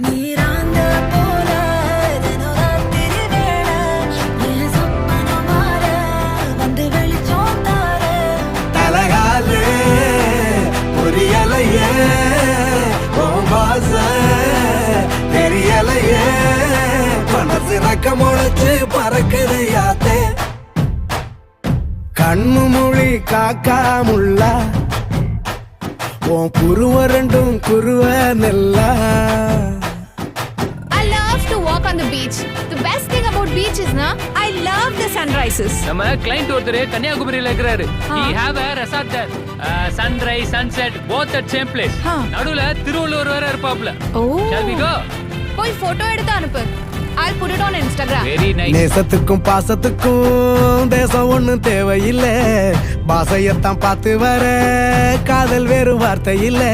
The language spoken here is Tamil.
நீராந்த போல தினராத்திரி வேளை என் சொப்பனம் மாற வந்து வெளிச்சம் தார தலகாலே புரியலையே உன் வாச தெரியலையே மனசு ரக்க முளைச்சு பறக்குது யாத்தே கண்ணு மொழி காக்கா முள்ளா உன் புருவ ரெண்டும் குருவ நெல்லா. I love to walk on the beach. The best thing about beach is na I love the sunrises. நம்ம கிளையண்ட் ஒருத்தர் கன்னியாகுமரியில இருக்கிறாரு. He have a resort there. Sunrise, sunset both at same place. நடுவுல திருவள்ளுவர் வேற இருப்பாப்ல. Shall we go? போய் போட்டோ எடுத்து அனுப்பு. I'll put it on Instagram. Very nice. நேசத்துக்கும் பாசத்துக்கும் தேசம் ஒண்ணும் தேவையில்லை பாசையத்தான் பார்த்து வர காதல் வேறு வார்த்தை இல்லை